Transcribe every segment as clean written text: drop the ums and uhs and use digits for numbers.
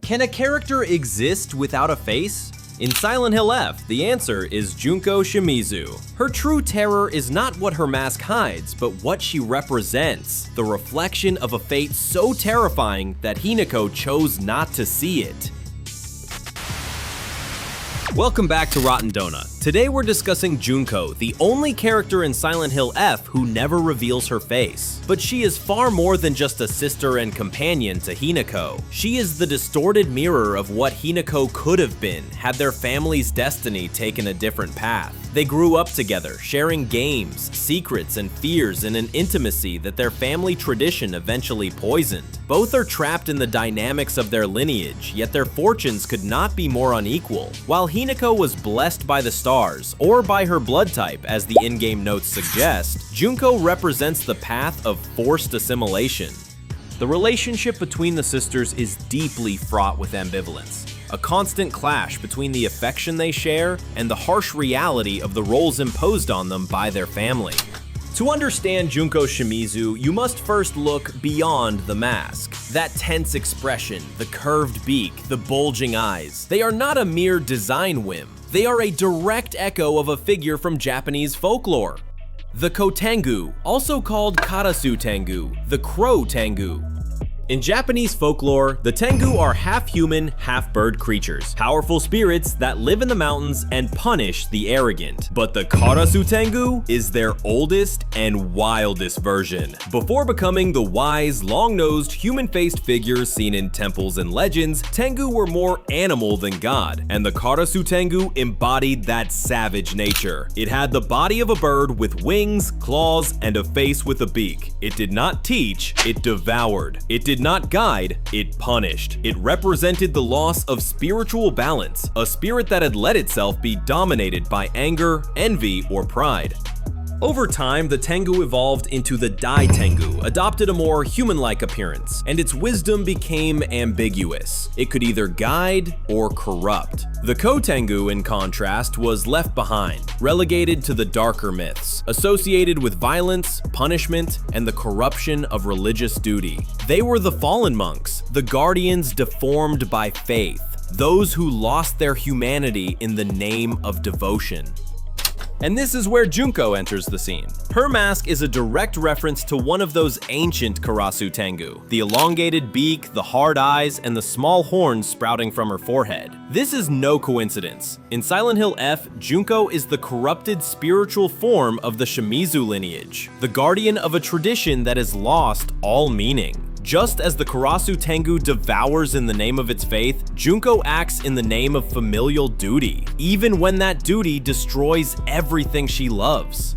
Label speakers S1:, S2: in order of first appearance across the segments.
S1: Can a character exist without a face? In Silent Hill F, the answer is Junko Shimizu. Her true terror is not what her mask hides, but what she represents, the reflection of a fate so terrifying that Hinako chose not to see it. Welcome back to Rotten Donut. Today we're discussing Junko, the only character in Silent Hill F who never reveals her face. But she is far more than just a sister and companion to Hinako. She is the distorted mirror of what Hinako could have been had their family's destiny taken a different path. They grew up together, sharing games, secrets, and fears in an intimacy that their family tradition eventually poisoned. Both are trapped in the dynamics of their lineage, yet their fortunes could not be more unequal. While Hinako was blessed by the stars, or by her blood type as the in-game notes suggest, Junko represents the path of forced assimilation. The relationship between the sisters is deeply fraught with ambivalence. A constant clash between the affection they share and the harsh reality of the roles imposed on them by their family. To understand Junko Shimizu, you must first look beyond the mask. That tense expression, the curved beak, the bulging eyes. They are not a mere design whim. They are a direct echo of a figure from Japanese folklore. The Kotengu, also called Karasu Tengu, the Crow Tengu. In Japanese folklore, the Tengu are half-human, half-bird creatures, powerful spirits that live in the mountains and punish the arrogant. But the Karasu Tengu is their oldest and wildest version. Before becoming the wise, long-nosed, human-faced figures seen in temples and legends, Tengu were more animal than god, and the Karasu Tengu embodied that savage nature. It had the body of a bird with wings, claws, and a face with a beak. It did not teach, it devoured. It did not guide, it punished. It represented the loss of spiritual balance, a spirit that had let itself be dominated by anger, envy, or pride. Over time, the Tengu evolved into the Dai Tengu, adopted a more human-like appearance, and its wisdom became ambiguous. It could either guide or corrupt. The Kotengu, in contrast, was left behind, relegated to the darker myths, associated with violence, punishment, and the corruption of religious duty. They were the fallen monks, the guardians deformed by faith, those who lost their humanity in the name of devotion. And this is where Junko enters the scene. Her mask is a direct reference to one of those ancient Karasu Tengu, the elongated beak, the hard eyes, and the small horns sprouting from her forehead. This is no coincidence. In Silent Hill F, Junko is the corrupted spiritual form of the Shimizu lineage, the guardian of a tradition that has lost all meaning. Just as the Karasu Tengu devours in the name of its faith, Junko acts in the name of familial duty, even when that duty destroys everything she loves.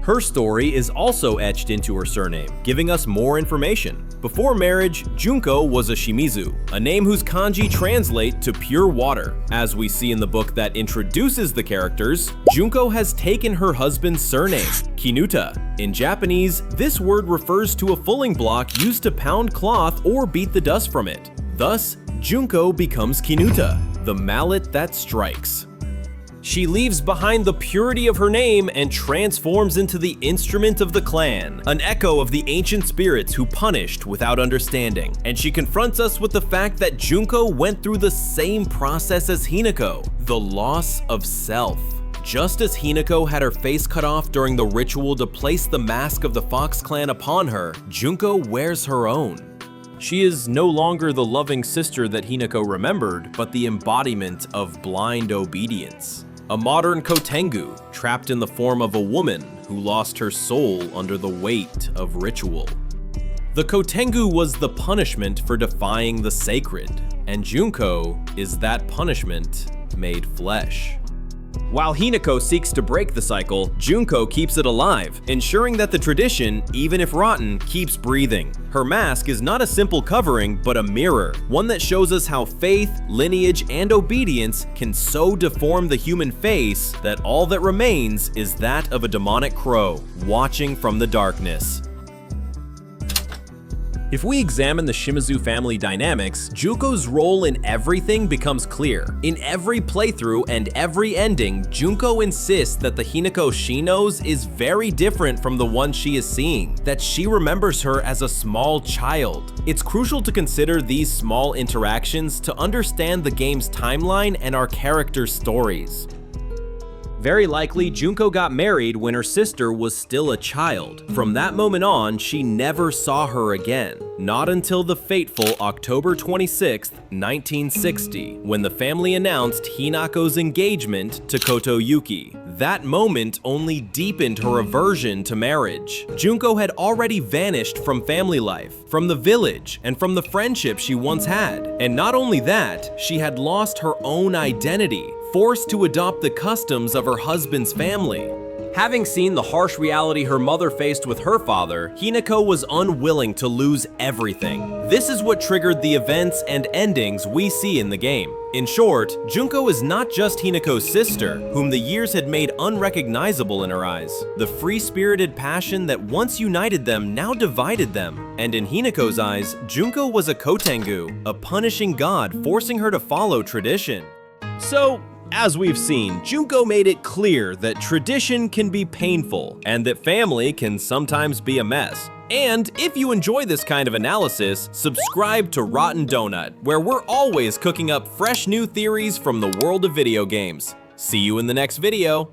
S1: Her story is also etched into her surname, giving us more information. Before marriage, Junko was a Shimizu, a name whose kanji translate to pure water. As we see in the book that introduces the characters, Junko has taken her husband's surname, Kinuta. In Japanese, this word refers to a fulling block used to pound cloth or beat the dust from it. Thus, Junko becomes Kinuta, the mallet that strikes. She leaves behind the purity of her name and transforms into the instrument of the clan, an echo of the ancient spirits who punished without understanding. And she confronts us with the fact that Junko went through the same process as Hinako, the loss of self. Just as Hinako had her face cut off during the ritual to place the mask of the Fox clan upon her, Junko wears her own. She is no longer the loving sister that Hinako remembered, but the embodiment of blind obedience. A modern Kotengu, trapped in the form of a woman who lost her soul under the weight of ritual. The Kotengu was the punishment for defying the sacred, and Junko is that punishment made flesh. While Hinako seeks to break the cycle, Junko keeps it alive, ensuring that the tradition, even if rotten, keeps breathing. Her mask is not a simple covering, but a mirror, one that shows us how faith, lineage, and obedience can so deform the human face that all that remains is that of a demonic crow, watching from the darkness. If we examine the Shimizu family dynamics, Junko's role in everything becomes clear. In every playthrough and every ending, Junko insists that the Hinako she knows is very different from the one she is seeing, that she remembers her as a small child. It's crucial to consider these small interactions to understand the game's timeline and our characters' stories. Very likely, Junko got married when her sister was still a child. From that moment on, she never saw her again. Not until the fateful October 26, 1960, when the family announced Hinako's engagement to Kotoyuki. That moment only deepened her aversion to marriage. Junko had already vanished from family life, from the village, and from the friendship she once had. And not only that, she had lost her own identity, forced to adopt the customs of her husband's family. Having seen the harsh reality her mother faced with her father, Hinako was unwilling to lose everything. This is what triggered the events and endings we see in the game. In short, Junko is not just Hinako's sister, whom the years had made unrecognizable in her eyes. The free-spirited passion that once united them now divided them. And in Hinako's eyes, Junko was a Kotengu, a punishing god forcing her to follow tradition. So, as we've seen, Junko made it clear that tradition can be painful and that family can sometimes be a mess. And if you enjoy this kind of analysis, subscribe to Rotten Donut, where we're always cooking up fresh new theories from the world of video games. See you in the next video.